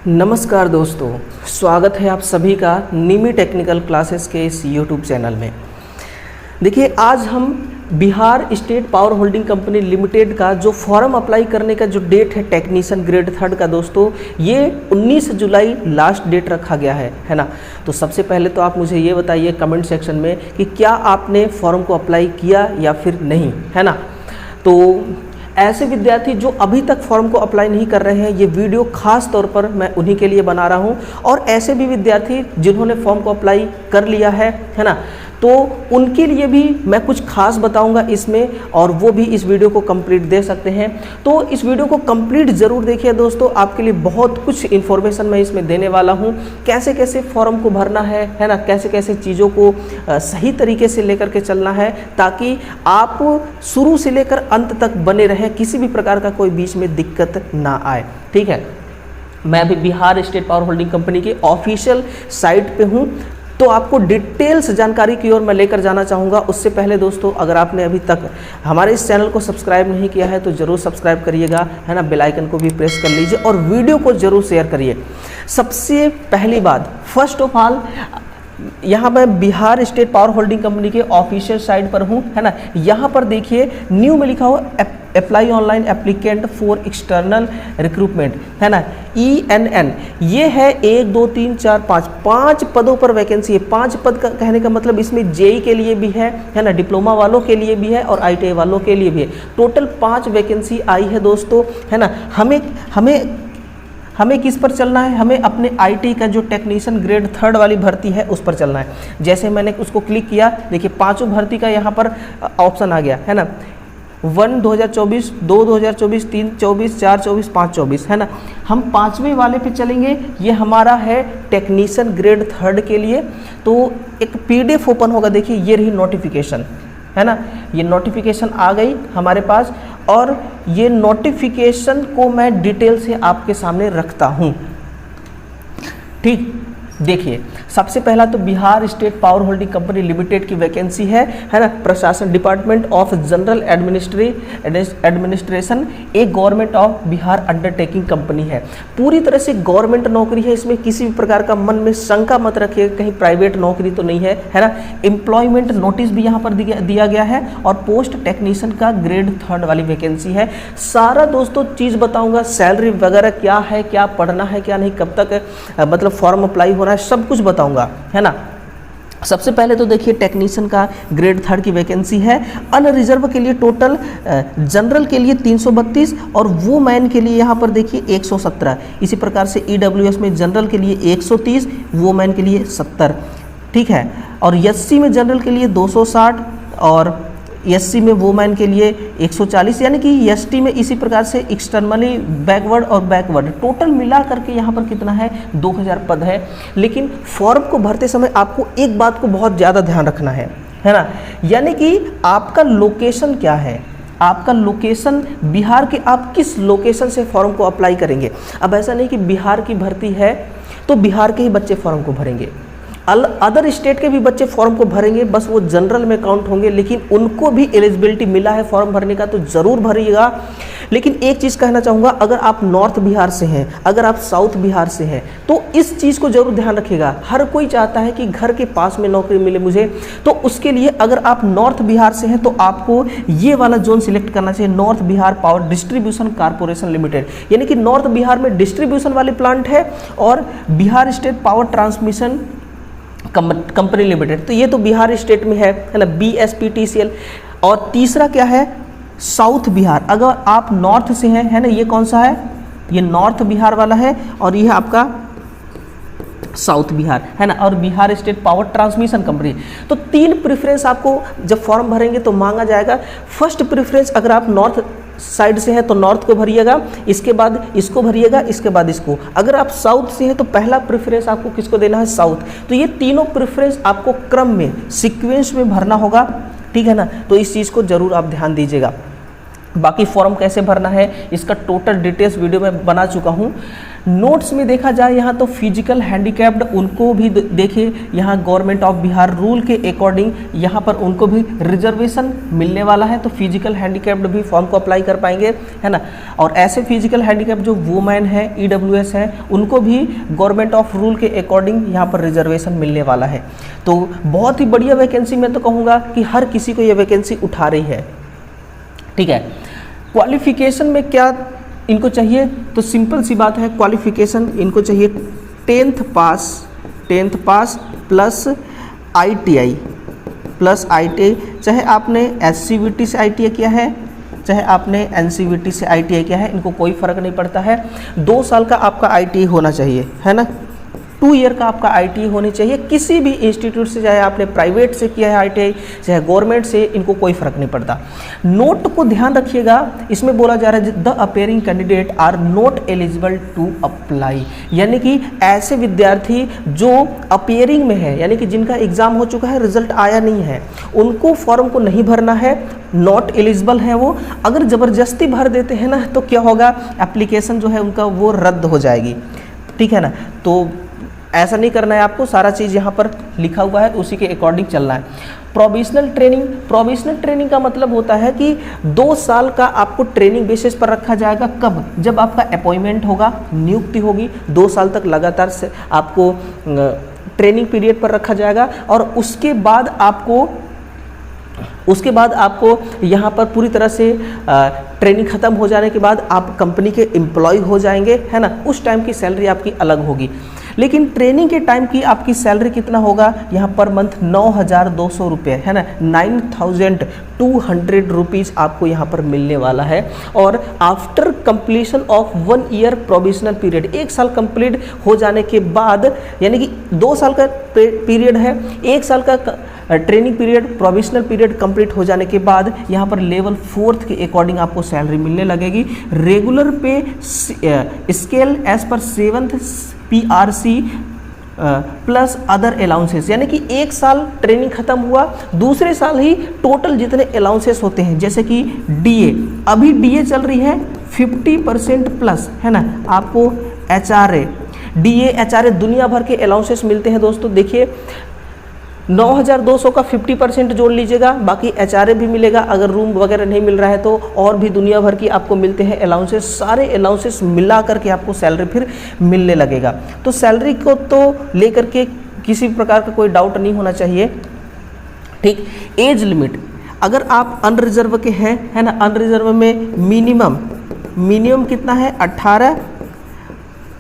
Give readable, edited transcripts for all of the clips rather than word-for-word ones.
नमस्कार दोस्तों, स्वागत है आप सभी का निमी टेक्निकल क्लासेस के इस यूट्यूब चैनल में। देखिए, आज हम Bihar state power holding company limited का जो फॉर्म अप्लाई करने का जो डेट है टेक्नीशियन ग्रेड 3 का दोस्तों, ये 19 जुलाई लास्ट डेट रखा गया है ना। तो सबसे पहले तो आप मुझे ये बताइए कमेंट सेक्शन में कि क्या आपने फॉर्म को अप्लाई किया या फिर नहीं, है ना। तो ऐसे विद्यार्थी जो अभी तक फॉर्म को अप्लाई नहीं कर रहे हैं, ये वीडियो खास तौर पर मैं उन्हीं के लिए बना रहा हूँ। और ऐसे भी विद्यार्थी जिन्होंने फॉर्म को अप्लाई कर लिया है ना, तो उनके लिए भी मैं कुछ खास बताऊंगा इसमें, और वो भी इस वीडियो को कंप्लीट दे सकते हैं। तो इस वीडियो को कंप्लीट ज़रूर देखिए दोस्तों, आपके लिए बहुत कुछ इन्फॉर्मेशन मैं इसमें देने वाला हूँ। कैसे कैसे फॉर्म को भरना है ना, कैसे कैसे चीज़ों को सही तरीके से लेकर के चलना है, ताकि आप शुरू से लेकर अंत तक बने रहें, किसी भी प्रकार का कोई बीच में दिक्कत ना आए। ठीक है, मैं अभी Bihar state power holding company के ऑफिशियल साइट पे हूँ, तो आपको डिटेल्स जानकारी की ओर मैं लेकर जाना चाहूँगा। उससे पहले दोस्तों, अगर आपने अभी तक हमारे इस चैनल को सब्सक्राइब नहीं किया है तो ज़रूर सब्सक्राइब करिएगा, है ना। बेल आइकन को भी प्रेस कर लीजिए और वीडियो को ज़रूर शेयर करिए। सबसे पहली बात, फर्स्ट ऑफ ऑल, यहाँ मैं Bihar state power holding company के ऑफिशियल साइट पर हूँ, है ना। यहाँ पर देखिए न्यू में लिखा हुआ apply online applicant for external recruitment, है ना, ENN। ये है 1 2 3 4 5 पदों पर वैकेंसी है। 5 पद का कहने का मतलब इसमें JEE के लिए भी है ना, डिप्लोमा वालों के लिए भी है और ITI वालों के लिए भी है। टोटल 5 वैकेंसी आई है दोस्तों, है ना। हमें किस पर चलना है? हमें अपने IT का जो टेक्नीशियन ग्रेड 3 वाली भर्ती है उस पर चलना है। जैसे मैंने उसको क्लिक किया, देखिए 5 भर्ती का यहाँ पर ऑप्शन आ गया, है ना। 1 2024, 2 2024, 3 24, 4 24, 5 24, है ना। हम 5वें वाले पे चलेंगे। ये हमारा है टेक्नीशियन ग्रेड 3 के लिए। तो एक PDF ओपन होगा, देखिए ये रही नोटिफिकेशन, है ना। ये नोटिफिकेशन आ गई हमारे पास, और ये नोटिफिकेशन को मैं डिटेल से आपके सामने रखता हूँ। ठीक, देखिए सबसे पहला तो Bihar state power holding company limited की वैकेंसी है ना। प्रशासन, डिपार्टमेंट ऑफ जनरल एडमिनिस्ट्रेशन, एक government of Bihar undertaking company है। पूरी तरह से गवर्नमेंट नौकरी है। इसमें किसी भी प्रकार का मन में शंका मत रखिएगा, कहीं प्राइवेट नौकरी तो नहीं है ना। एम्प्लॉयमेंट नोटिस भी यहाँ पर दिया गया है, और पोस्ट टेक्नीशियन का ग्रेड 3 वाली वैकेंसी है। सारा दोस्तों चीज़ बताऊँगा, सैलरी वगैरह क्या है, क्या पढ़ना है, क्या नहीं, कब तक मतलब फॉर्म अप्लाई हो रहा है, सब कुछ बताऊंगा, है ना। सबसे पहले तो देखिए टेक्नीशियन का ग्रेड 3 की वैकेंसी है। अनरिजर्व के लिए टोटल, जनरल के लिए 332 और वुमेन के लिए यहाँ पर देखिए 117। इसी प्रकार से EWS में जनरल के लिए 130, वुमेन के लिए 70। ठीक है, और SC में जनरल के लिए 260 और SC में वुमेन के लिए 140, यानी कि ST में इसी प्रकार से एक्सटर्नली बैकवर्ड और बैकवर्ड, टोटल मिला करके यहाँ पर कितना है, 2000 पद है। लेकिन फॉर्म को भरते समय आपको एक बात को बहुत ज़्यादा ध्यान रखना है ना, यानी कि आपका लोकेशन क्या है। आपका लोकेशन बिहार के, आप किस लोकेशन से फॉर्म को अप्लाई करेंगे। अब ऐसा नहीं कि बिहार की भर्ती है तो बिहार के ही बच्चे फॉर्म को भरेंगे, अदर स्टेट के भी बच्चे फॉर्म को भरेंगे, बस वो जनरल में काउंट होंगे। लेकिन उनको भी एलिजिबिलिटी मिला है फॉर्म भरने का, तो ज़रूर भरिएगा। लेकिन एक चीज़ कहना चाहूँगा, अगर आप नॉर्थ बिहार से हैं, अगर आप साउथ बिहार से हैं, तो इस चीज़ को ज़रूर ध्यान रखिएगा। हर कोई चाहता है कि घर के पास में नौकरी मिले मुझे, तो उसके लिए अगर आप नॉर्थ बिहार से हैं तो आपको ये वाला जोन सिलेक्ट करना चाहिए, north Bihar power distribution corporation limited. यानी कि नॉर्थ बिहार में डिस्ट्रीब्यूशन वाले प्लांट है, और Bihar state power transmission company limited, तो ये तो बिहार स्टेट में है ना, BSPTCL। और तीसरा क्या है, साउथ बिहार। अगर आप नॉर्थ से हैं, है ना, ये कौन सा है, ये नॉर्थ बिहार वाला है, और ये आपका साउथ बिहार, है ना, और Bihar state power transmission company. तो 3 प्रेफरेंस आपको जब फॉर्म भरेंगे तो मांगा जाएगा। फर्स्ट प्रेफरेंस, अगर आप नॉर्थ साइड से है तो नॉर्थ को भरिएगा, इसके बाद इसको भरिएगा, इसके बाद इसको। अगर आप साउथ से हैं तो पहला प्रेफरेंस आपको किसको देना है, साउथ। तो ये तीनों प्रेफरेंस आपको क्रम में, सीक्वेंस में भरना होगा, ठीक है ना। तो इस चीज़ को ज़रूर आप ध्यान दीजिएगा। बाकी फॉर्म कैसे भरना है इसका टोटल डिटेल्स वीडियो में बना चुका हूँ। नोट्स में देखा जाए यहाँ तो फिजिकल हैंडीकैप्ड उनको भी देखिए, यहाँ गवर्नमेंट ऑफ बिहार रूल के अकॉर्डिंग यहाँ पर उनको भी रिजर्वेशन मिलने वाला है, तो फिजिकल हैंडीकैप्ड भी फॉर्म को अप्लाई कर पाएंगे, है ना। और ऐसे फिजिकल हैंडीकैप्ड जो वुमेन है, EWS है, उनको भी गवर्नमेंट ऑफ रूल के अकॉर्डिंग यहाँ पर रिजर्वेशन मिलने वाला है। तो बहुत ही बढ़िया वैकेंसी, मैं तो कहूँगा कि हर किसी को ये वैकेंसी उठा रही है, ठीक है। क्वालिफिकेशन में क्या इनको चाहिए, तो सिंपल सी बात है, क्वालिफिकेशन इनको चाहिए 10th पास प्लस ITI चाहे आपने SCVT से ITI किया है, चाहे आपने NCVT से ITI किया है, इनको कोई फ़र्क नहीं पड़ता है। 2 साल का आपका ITI होना चाहिए, है ना, 2 ईयर का आपका ITI होनी चाहिए किसी भी इंस्टीट्यूट से, चाहे आपने प्राइवेट से किया है ITI, चाहे गवर्नमेंट से, इनको कोई फ़र्क नहीं पड़ता। नोट को ध्यान रखिएगा, इसमें बोला जा रहा है the appearing candidate are not eligible to apply, यानी कि ऐसे विद्यार्थी जो अपेयरिंग में है, यानी कि जिनका एग्ज़ाम हो चुका है, रिजल्ट आया नहीं है, उनको फॉर्म को नहीं भरना है, नॉट एलिजिबल है वो। अगर ज़बरदस्ती भर देते हैं ना, तो क्या होगा, एप्लीकेशन जो है उनका वो रद्द हो जाएगी, ठीक है ना। तो ऐसा नहीं करना है आपको, सारा चीज़ यहाँ पर लिखा हुआ है, तो उसी के अकॉर्डिंग चलना है। प्रोविजनल ट्रेनिंग का मतलब होता है कि 2 साल का आपको ट्रेनिंग बेसिस पर रखा जाएगा। कब? जब आपका अपॉइंटमेंट होगा, नियुक्ति होगी, 2 साल तक लगातार से आपको ट्रेनिंग पीरियड पर रखा जाएगा, और उसके बाद आपको यहाँ पर पूरी तरह से ट्रेनिंग ख़त्म हो जाने के बाद आप कंपनी के एम्प्लॉय हो जाएंगे, है ना। उस टाइम की सैलरी आपकी अलग होगी, लेकिन ट्रेनिंग के टाइम की आपकी सैलरी कितना होगा, यहाँ पर मंथ 9,200 रुपये, है ना, 9,200 रुपीज़ आपको यहाँ पर मिलने वाला है। और after completion of 1 year provisional period, 1 साल कंप्लीट हो जाने के बाद, यानी कि 2 साल का पीरियड है, 1 साल का training period, provisional period complete हो जाने के बाद यहाँ पर लेवल 4th के अकॉर्डिंग आपको सैलरी मिलने लगेगी। रेगुलर पे scale as per 7th PRC plus other allowances, यानी कि 1 साल ट्रेनिंग खत्म हुआ, दूसरे साल ही टोटल जितने अलाउंसेस होते हैं, जैसे कि DA, अभी DA चल रही है 50% प्लस, है ना। आपको HRA, DA HRA दुनिया भर के अलाउंसेस मिलते हैं दोस्तों। देखिए 9,200 का 50% जोड़ लीजिएगा, बाकी HRA भी मिलेगा, अगर रूम वगैरह नहीं मिल रहा है तो और भी दुनिया भर की आपको मिलते हैं अलाउंसेस। सारे अलाउंसेस मिला करके आपको सैलरी फिर मिलने लगेगा। तो सैलरी को तो लेकर के किसी प्रकार का कोई डाउट नहीं होना चाहिए, ठीक। एज लिमिट, अगर आप अनरिजर्व के हैं, है ना, अनरिजर्व में मिनिमम कितना है 18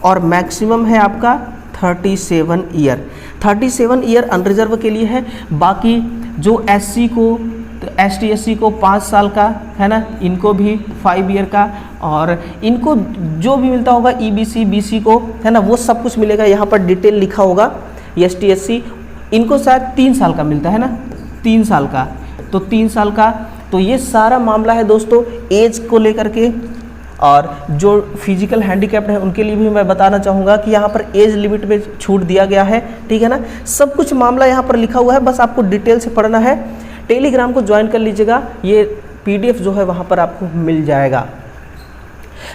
और मैक्सिमम है आपका 37 ईयर अनरिजर्व के लिए है। बाकी जो SC को, तो ST SC को 5 साल का, है ना, इनको भी 5 ईयर का, और इनको जो भी मिलता होगा EBC BC को, है ना, वो सब कुछ मिलेगा, यहाँ पर डिटेल लिखा होगा। ST SC इनको शायद 3 साल का मिलता है ना, 3 साल का, तो 3 साल का। तो ये सारा मामला है दोस्तों एज को लेकर के। और जो फिजिकल हैंडीकैप्ड है उनके लिए भी मैं बताना चाहूँगा कि यहाँ पर एज लिमिट में छूट दिया गया है, ठीक है ना। सब कुछ मामला यहाँ पर लिखा हुआ है, बस आपको डिटेल से पढ़ना है। टेलीग्राम को ज्वाइन कर लीजिएगा, ये PDF जो है वहाँ पर आपको मिल जाएगा।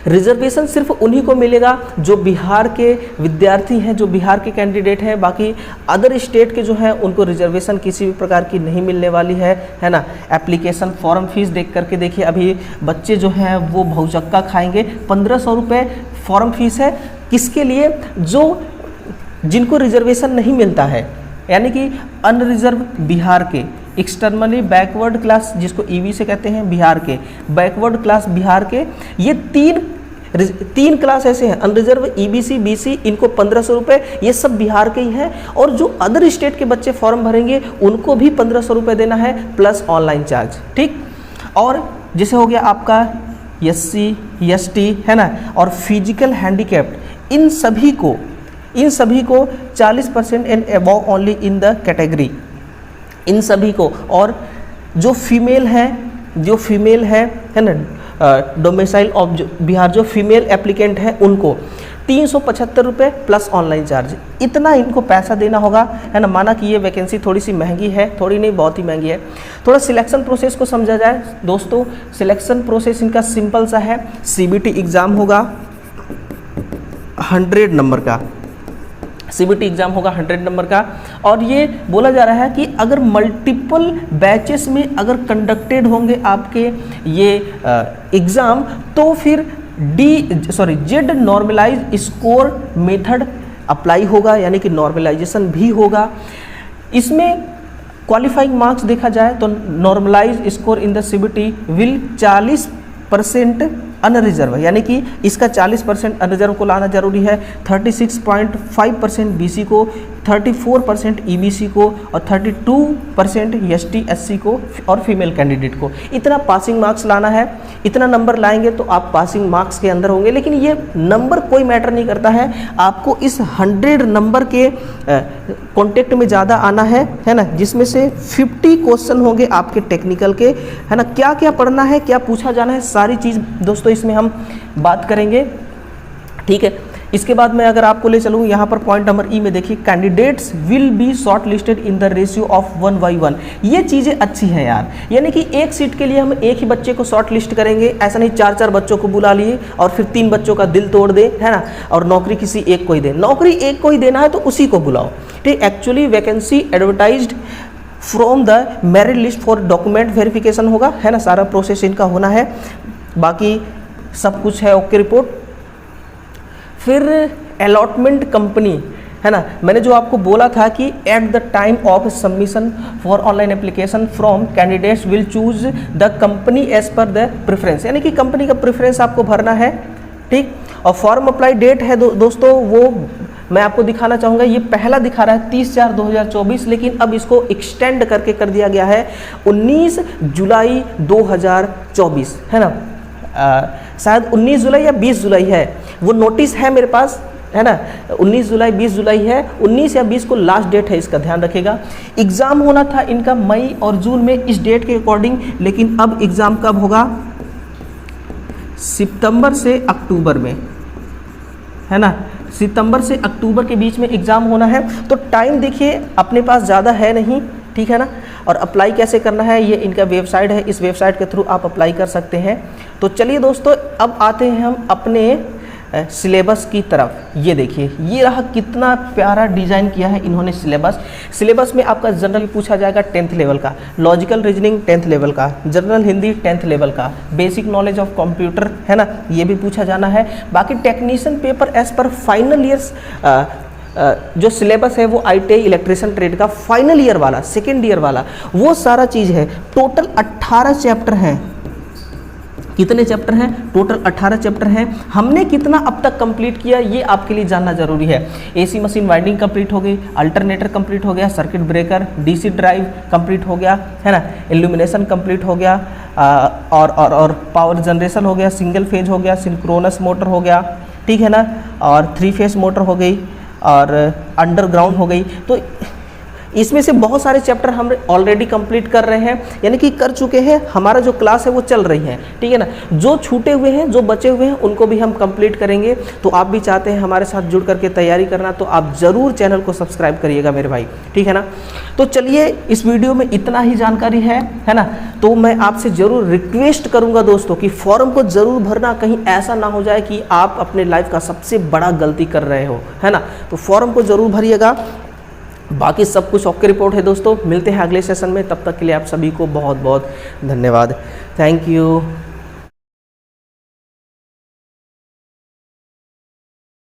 रिजर्वेशन सिर्फ उन्हीं को मिलेगा जो बिहार के विद्यार्थी हैं, जो बिहार के कैंडिडेट हैं। बाकी अदर स्टेट के जो हैं उनको रिजर्वेशन किसी भी प्रकार की नहीं मिलने वाली है ना। एप्लीकेशन फॉर्म फीस देख करके देखिए, अभी बच्चे जो हैं वो भौचक्का खाएंगे। 1,500 रुपये फॉर्म फीस है, किसके लिए, जो जिनको रिजर्वेशन नहीं मिलता है, यानी कि अनरिजर्व बिहार के, एक्सटर्नली बैकवर्ड क्लास जिसको EB से कहते हैं, बिहार के बैकवर्ड क्लास बिहार के, ये तीन क्लास ऐसे हैं, अनरिजर्व EBC BC, इनको 1,500 रुपये, ये सब बिहार के ही हैं। और जो अदर स्टेट के बच्चे फॉर्म भरेंगे उनको भी 1,500 रुपये देना है प्लस ऑनलाइन चार्ज, ठीक। और जैसे हो गया आपका SC ST, है ना, और फिजिकल हैंडीकैप्ड, इन सभी को 40% and above only in the category, इन सभी को। और जो फीमेल है ना, डोमिसाइल ऑफ बिहार, जो फीमेल एप्लीकेंट है उनको 375 रुपये प्लस ऑनलाइन चार्ज, इतना इनको पैसा देना होगा, है ना। माना कि ये वैकेंसी थोड़ी सी महंगी है, थोड़ी नहीं बहुत ही महंगी है। थोड़ा सिलेक्शन प्रोसेस को समझा जाए दोस्तों, सिलेक्शन प्रोसेस इनका सिंपल सा है। CBT एग्ज़ाम होगा, 100 नंबर का CBT एग्ज़ाम होगा 100 नंबर का। और ये बोला जा रहा है कि अगर मल्टीपल बैचेस में अगर कंडक्टेड होंगे आपके ये एग्ज़ाम तो फिर Z normalize score method apply होगा, यानी कि नॉर्मलाइजेशन भी होगा। इसमें क्वालिफाइंग मार्क्स देखा जाए तो normalize score in the CBT will 40% unreserve, यानी कि इसका 40% अनरिजर्व को लाना जरूरी है, 36.5% BC को, 34% EBC को और 32% ST SC को और फीमेल कैंडिडेट को। इतना पासिंग मार्क्स लाना है, इतना नंबर लाएंगे तो आप पासिंग मार्क्स के अंदर होंगे। लेकिन ये नंबर कोई मैटर नहीं करता है, आपको इस 100 नंबर के कॉन्टेक्ट में ज़्यादा आना है ना, जिसमें से 50 क्वेश्चन होंगे आपके टेक्निकल के, है ना। क्या क्या पढ़ना है, क्या पूछा जाना है, सारी चीज़ दोस्तों इसमें हम बात करेंगे, ठीक है। इसके बाद मैं अगर आपको ले चलूँ यहाँ पर पॉइंट नंबर ई में देखिए, candidates will be short listed in the ratio of 1/1। ये चीज़ें अच्छी हैं यार, यानी कि एक सीट के लिए हम एक ही बच्चे को शॉर्ट लिस्ट करेंगे, ऐसा नहीं 4-4 बच्चों को बुला लिए और फिर 3 बच्चों का दिल तोड़ दे, है ना, और नौकरी किसी एक को ही दे। नौकरी एक को ही देना है तो उसी को बुलाओ, ठीक। Actually vacancy advertised from the merit list for document verification होगा, है ना, सारा प्रोसेस इनका होना है, बाकी सब कुछ है ओके रिपोर्ट। फिर अलॉटमेंट कंपनी, है ना, मैंने जो आपको बोला था कि at the time of submission for online application from candidates will choose the company as per the preference, यानी कि कंपनी का प्रेफरेंस आपको भरना है, ठीक। और फॉर्म अप्लाई डेट है दोस्तों, वो मैं आपको दिखाना चाहूँगा, ये पहला दिखा रहा है 30/4/2024, लेकिन अब इसको एक्सटेंड करके कर दिया गया है 19 जुलाई 2024, है ना। शायद 19 जुलाई या 20 जुलाई है, वो नोटिस है मेरे पास, है ना, 19 जुलाई 20 जुलाई है, 19 या 20 को लास्ट डेट है, इसका ध्यान रखिएगा। एग्ज़ाम होना था इनका मई और जून में इस डेट के अकॉर्डिंग, लेकिन अब एग्ज़ाम कब होगा, सितंबर से अक्टूबर में, है ना, सितंबर से अक्टूबर के बीच में एग्ज़ाम होना है। तो टाइम देखिए अपने पास ज़्यादा है नहीं, ठीक है ना। और अप्लाई कैसे करना है, ये इनका वेबसाइट है, इस वेबसाइट के थ्रू आप अप्लाई कर सकते हैं। तो चलिए दोस्तों, अब आते हैं हम अपने सिलेबस की तरफ। ये देखिए, ये रहा, कितना प्यारा डिज़ाइन किया है इन्होंने सिलेबस में आपका जनरल पूछा जाएगा 10th लेवल का, लॉजिकल रीजनिंग 10th लेवल का, जनरल हिंदी 10th लेवल का, बेसिक नॉलेज ऑफ कंप्यूटर, है ना, ये भी पूछा जाना है। बाकी technician paper as per final years जो सिलेबस है वो ITI इलेक्ट्रिशियन ट्रेड का फाइनल ईयर वाला, सेकेंड ईयर वाला, वो सारा चीज़ है। टोटल 18 चैप्टर हैं। कितने चैप्टर हैं? टोटल 18 चैप्टर हैं। हमने कितना अब तक कंप्लीट किया ये आपके लिए जानना जरूरी है। AC मशीन वाइंडिंग कंप्लीट हो गई, अल्टरनेटर कंप्लीट हो गया, circuit breaker, DC drive complete हो गया, है ना, इल्यूमिनेशन कंप्लीट हो गया, और पावर जनरेशन हो गया, सिंगल फेज हो गया, सिंक्रोनस मोटर हो गया, ठीक है ना, और 3 फेज मोटर हो गई, और अंडरग्राउंड हो गई। तो इसमें से बहुत सारे चैप्टर हम ऑलरेडी कंप्लीट कर रहे हैं, यानी कि कर चुके हैं, हमारा जो क्लास है वो चल रही है, ठीक है ना। जो छूटे हुए हैं, जो बचे हुए हैं, उनको भी हम कंप्लीट करेंगे। तो आप भी चाहते हैं हमारे साथ जुड़ करके तैयारी करना, तो आप ज़रूर चैनल को सब्सक्राइब करिएगा मेरे भाई, ठीक है ना। तो चलिए, इस वीडियो में इतना ही जानकारी है ना। तो मैं आपसे ज़रूर रिक्वेस्ट करूँगा दोस्तों कि फॉर्म को ज़रूर भरना, कहीं ऐसा ना हो जाए कि आप अपने लाइफ का सबसे बड़ा गलती कर रहे हो, है ना। तो फॉर्म को ज़रूर भरिएगा। बाकी सब कुछ ओके रिपोर्ट है दोस्तों। मिलते हैं अगले सेशन में, तब तक के लिए आप सभी को बहुत बहुत धन्यवाद। Thank you.